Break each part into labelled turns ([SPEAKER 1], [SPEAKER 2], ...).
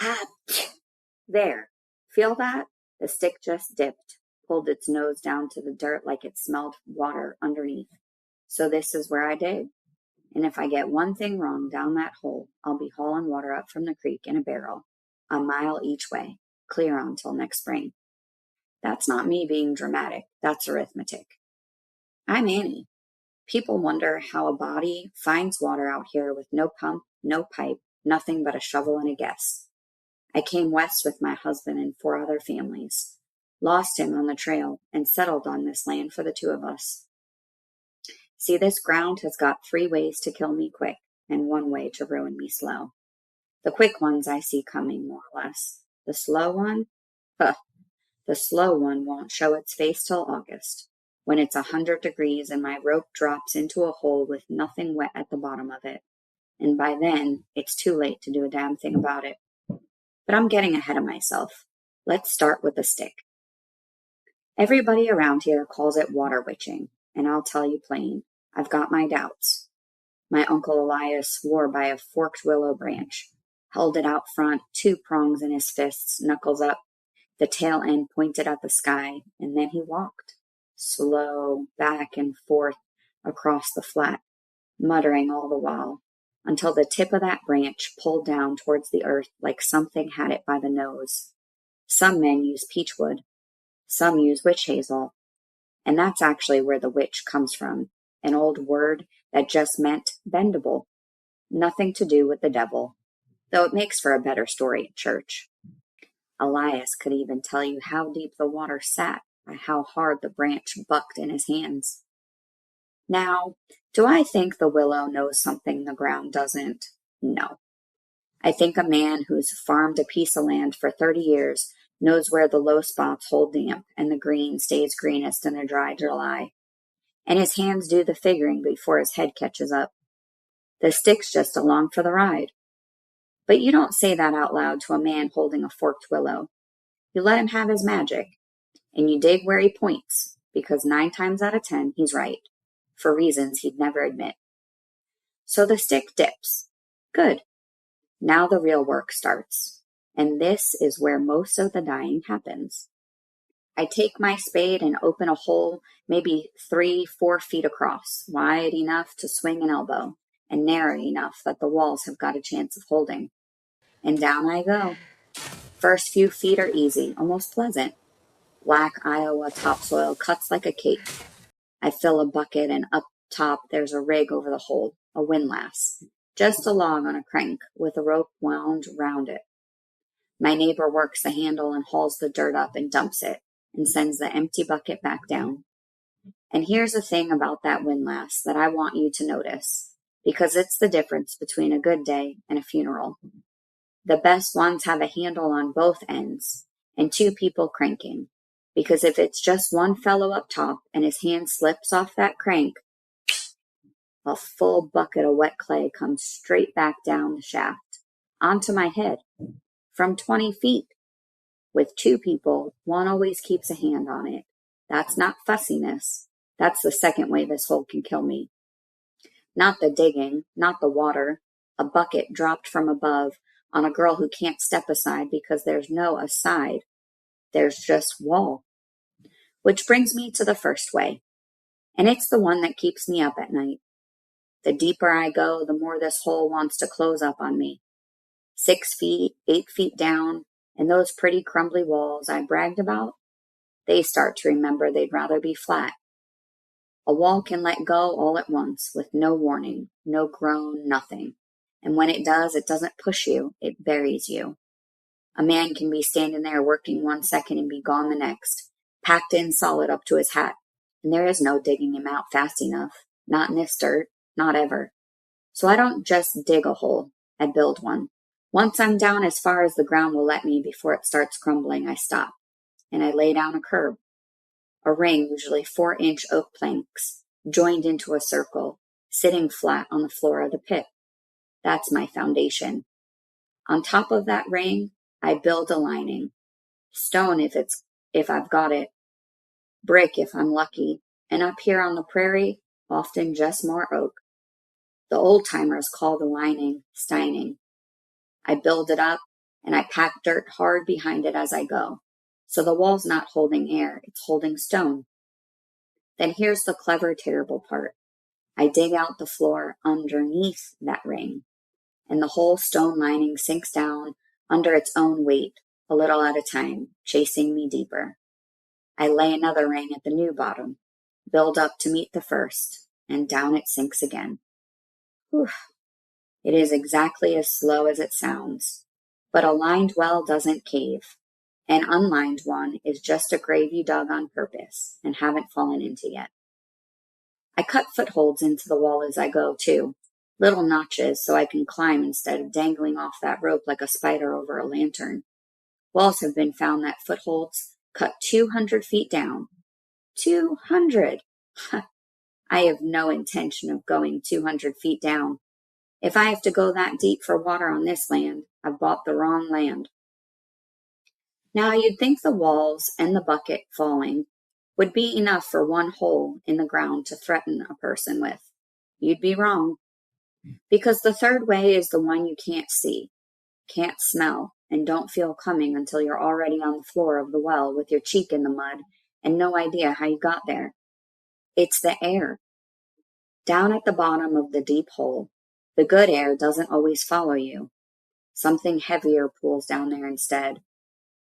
[SPEAKER 1] Ah, there. Feel that? The stick just dipped, pulled its nose down to the dirt like it smelled water underneath. So this is where I dig. And if I get one thing wrong down that hole, I'll be hauling water up from the creek in a barrel, a mile each way, clear on till next spring. That's not me being dramatic. That's arithmetic. I'm Annie. People wonder how a body finds water out here with no pump, no pipe, nothing but a shovel and a guess. I came west with my husband and 4 other families, lost him on the trail, and settled on this land for the 2 of us. See, this ground has got 3 ways to kill me quick and 1 way to ruin me slow. The quick ones I see coming, more or less. The slow one? The slow one won't show its face till August, when it's 100 degrees and my rope drops into a hole with nothing wet at the bottom of it. And by then, it's too late to do a damn thing about it. But I'm getting ahead of myself. Let's start with the stick. Everybody around here calls it water witching, and I'll tell you plain, I've got my doubts. My Uncle Elias swore by a forked willow branch, held it out front, 2 prongs in his fists, knuckles up, the tail end pointed at the sky, and then he walked, slow, back and forth across the flat, muttering all the while, until the tip of that branch pulled down towards the earth like something had it by the nose. Some men use peachwood, some use witch hazel, and that's actually where the witch comes from, an old word that just meant bendable, nothing to do with the devil, though it makes for a better story at church. Elias could even tell you how deep the water sat by how hard the branch bucked in his hands. Now, do I think the willow knows something the ground doesn't? No. I think a man who's farmed a piece of land for 30 years knows where the low spots hold damp and the green stays greenest in a dry July. And his hands do the figuring before his head catches up. The stick's just along for the ride. But you don't say that out loud to a man holding a forked willow. You let him have his magic, and you dig where he points, because 9 times out of 10 he's right, for reasons he'd never admit. So the stick dips. Good. Now the real work starts, and this is where most of the dying happens. I take my spade and open a hole maybe 3-4 feet across, wide enough to swing an elbow, and narrow enough that the walls have got a chance of holding. And down I go. First few feet are easy, almost pleasant. Black Iowa topsoil cuts like a cake. I fill a bucket, and up top there's a rig over the hole, a windlass, just a log on a crank with a rope wound round it. My neighbor works the handle and hauls the dirt up and dumps it, and sends the empty bucket back down. And here's the thing about that windlass that I want you to notice, because it's the difference between a good day and a funeral. The best ones have a handle on both ends, and 2 people cranking, because if it's just one fellow up top and his hand slips off that crank, a full bucket of wet clay comes straight back down the shaft, onto my head, from 20 feet. With 2 people, one always keeps a hand on it. That's not fussiness. That's the second way this hole can kill me. Not the digging, not the water, a bucket dropped from above on a girl who can't step aside because there's no aside. There's just wall. Which brings me to the first way, and it's the one that keeps me up at night. The deeper I go, the more this hole wants to close up on me. 6 feet, 8 feet down, and those pretty crumbly walls I bragged about, they start to remember they'd rather be flat. A wall can let go all at once with no warning, no groan, nothing. And when it does, it doesn't push you, it buries you. A man can be standing there working 1 second and be gone the next, packed in solid up to his hat, and there is no digging him out fast enough, not in this dirt, not ever. So I don't just dig a hole, I build one. Once I'm down as far as the ground will let me before it starts crumbling, I stop, and I lay down a curb. A ring, usually 4-inch oak planks, joined into a circle, sitting flat on the floor of the pit. That's my foundation. On top of that ring, I build a lining. Stone if I've got it. Brick if I'm lucky. And up here on the prairie, often just more oak. The old-timers call the lining steining. I build it up, and I pack dirt hard behind it as I go. So the wall's not holding air, it's holding stone. Then here's the clever, terrible part. I dig out the floor underneath that ring, and the whole stone lining sinks down under its own weight, a little at a time, chasing me deeper. I lay another ring at the new bottom, build up to meet the first, and down it sinks again. Whew. It is exactly as slow as it sounds, but a lined well doesn't cave. An unlined one is just a grave you dug on purpose and haven't fallen into yet. I cut footholds into the wall as I go, too, little notches so I can climb instead of dangling off that rope like a spider over a lantern. Walls have been found that footholds cut 200 feet down. 200! I have no intention of going 200 feet down. If I have to go that deep for water on this land, I've bought the wrong land. Now, you'd think the walls and the bucket falling would be enough for one hole in the ground to threaten a person with. You'd be wrong, because the third way is the one you can't see, can't smell, and don't feel coming until you're already on the floor of the well with your cheek in the mud and no idea how you got there. It's the air. Down at the bottom of the deep hole, the good air doesn't always follow you. Something heavier pulls down there instead.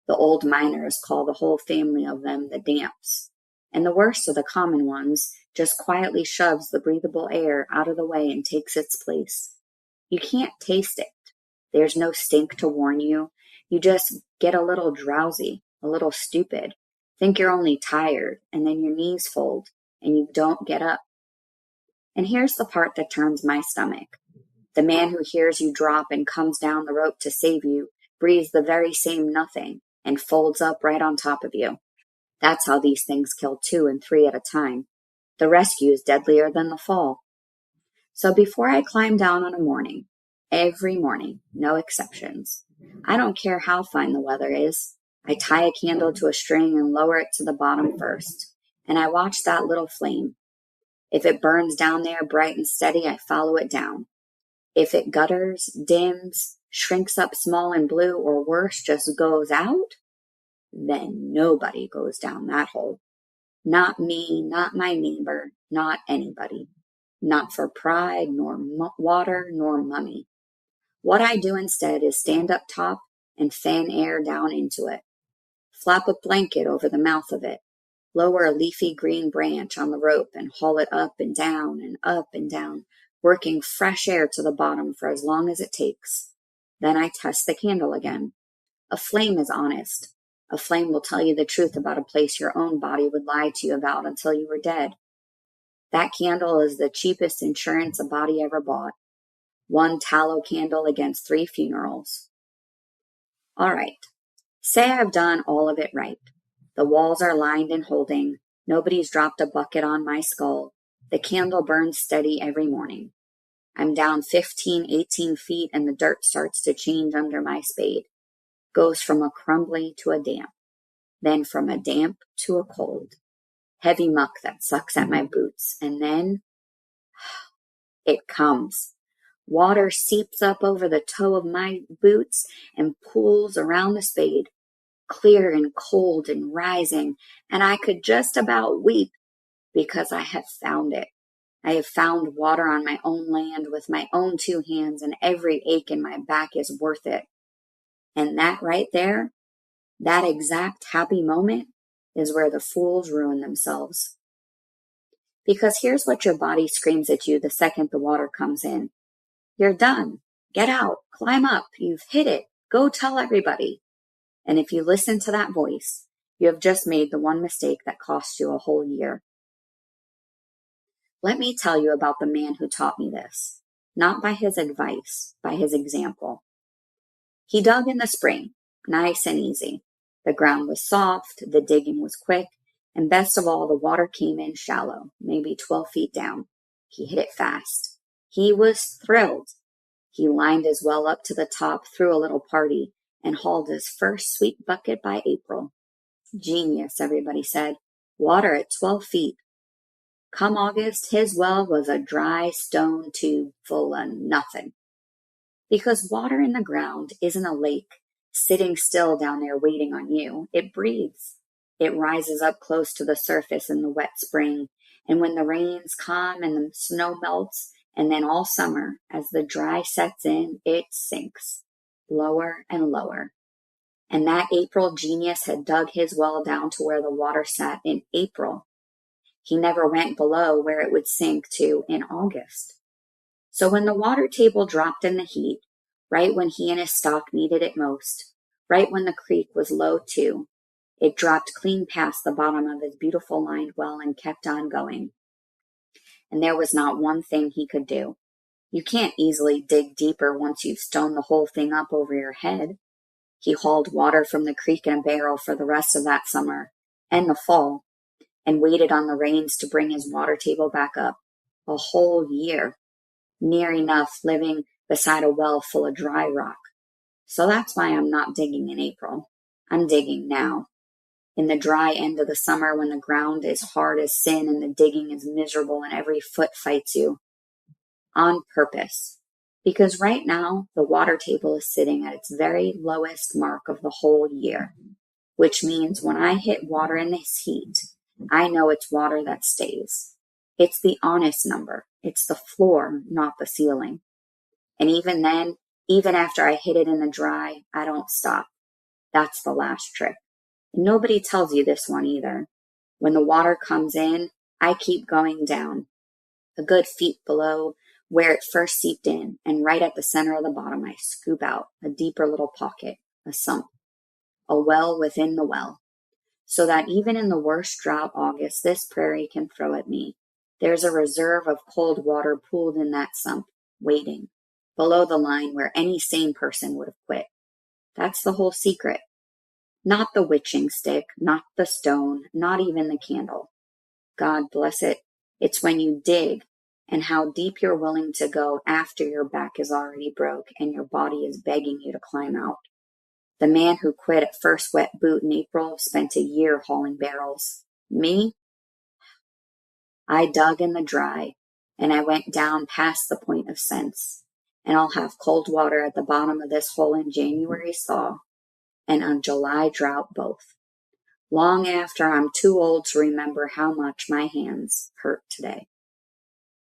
[SPEAKER 1] The old miners call the whole family of them the damps. And the worst of the common ones just quietly shoves the breathable air out of the way and takes its place. You can't taste it. There's no stink to warn you. You just get a little drowsy, a little stupid, think you're only tired, and then your knees fold, and you don't get up. And here's the part that turns my stomach. The man who hears you drop and comes down the rope to save you breathes the very same nothing and folds up right on top of you. That's how these things kill 2 and 3 at a time. The rescue is deadlier than the fall. So before I climb down on a morning, every morning, no exceptions, I don't care how fine the weather is, I tie a candle to a string and lower it to the bottom first, and I watch that little flame. If it burns down there bright and steady, I follow it down. If it gutters, dims, shrinks up small and blue, or worse, just goes out, then nobody goes down that hole. Not me, not my neighbor, not anybody. Not for pride, nor water, nor money. What I do instead is stand up top and fan air down into it. Flap a blanket over the mouth of it. Lower a leafy green branch on the rope and haul it up and down, working fresh air to the bottom for as long as it takes. Then I test the candle again. A flame is honest. A flame will tell you the truth about a place your own body would lie to you about until you were dead. That candle is the cheapest insurance a body ever bought. 1 tallow candle against 3 funerals. All right. Say I've done all of it right. The walls are lined and holding. Nobody's dropped a bucket on my skull. The candle burns steady every morning. I'm down 15, 18 feet and the dirt starts to change under my spade. Goes from a crumbly to a damp. Then from a damp to a cold. Heavy muck that sucks at my boots. And then it comes. Water seeps up over the toe of my boots and pools around the spade. Clear and cold and rising, and I could just about weep because I have found it. I have found water on my own land with my own 2 hands, and every ache in my back is worth it. And that right there, that exact happy moment, is where the fools ruin themselves. Because here's what your body screams at you the second the water comes in. You're done. Get out. Climb up. You've hit it. Go tell everybody. And if you listen to that voice, you have just made the one mistake that cost you a whole year. Let me tell you about the man who taught me this, not by his advice, by his example. He dug in the spring, nice and easy. The ground was soft, the digging was quick, and best of all, the water came in shallow, maybe 12 feet down. He hit it fast. He was thrilled. He lined his well up to the top, threw a little party, and hauled his first sweet bucket by April. Genius, everybody said. Water at 12 feet. Come August, his well was a dry stone tube full of nothing. Because water in the ground isn't a lake sitting still down there waiting on you. It breathes. It rises up close to the surface in the wet spring, and when the rains come and the snow melts, and then all summer, as the dry sets in, it sinks lower and lower. And that April genius had dug his well down to where the water sat in April. He never went below where it would sink to in August. So when the water table dropped in the heat, right when he and his stock needed it most, right when the creek was low too, it dropped clean past the bottom of his beautiful lined well and kept on going. And there was not one thing he could do. You can't easily dig deeper once you've stoned the whole thing up over your head. He hauled water from the creek in a barrel for the rest of that summer and the fall, and waited on the rains to bring his water table back up. A whole year. Near enough living beside a well full of dry rock. So that's why I'm not digging in April. I'm digging now. In the dry end of the summer when the ground is hard as sin and the digging is miserable and every foot fights you. On purpose. Because right now the water table is sitting at its very lowest mark of the whole year. Which means when I hit water in this heat, I know it's water that stays. It's the honest number. It's the floor, not the ceiling. And even then, even after I hit it in the dry, I don't stop. That's the last trick. And nobody tells you this one either. When the water comes in, I keep going down. A good feet below where it first seeped in, and right at the center of the bottom, I scoop out a deeper little pocket, a sump, a well within the well. So that even in the worst drought August this prairie can throw at me, there's a reserve of cold water pooled in that sump, waiting, below the line where any sane person would have quit. That's the whole secret. Not the witching stick, not the stone, not even the candle. God bless it. It's when you dig and how deep you're willing to go after your back is already broke and your body is begging you to climb out. The man who quit at first wet boot in April spent a year hauling barrels. Me? I dug in the dry, and I went down past the point of sense, and I'll have cold water at the bottom of this hole in January thaw, and on July drought both, long after I'm too old to remember how much my hands hurt today.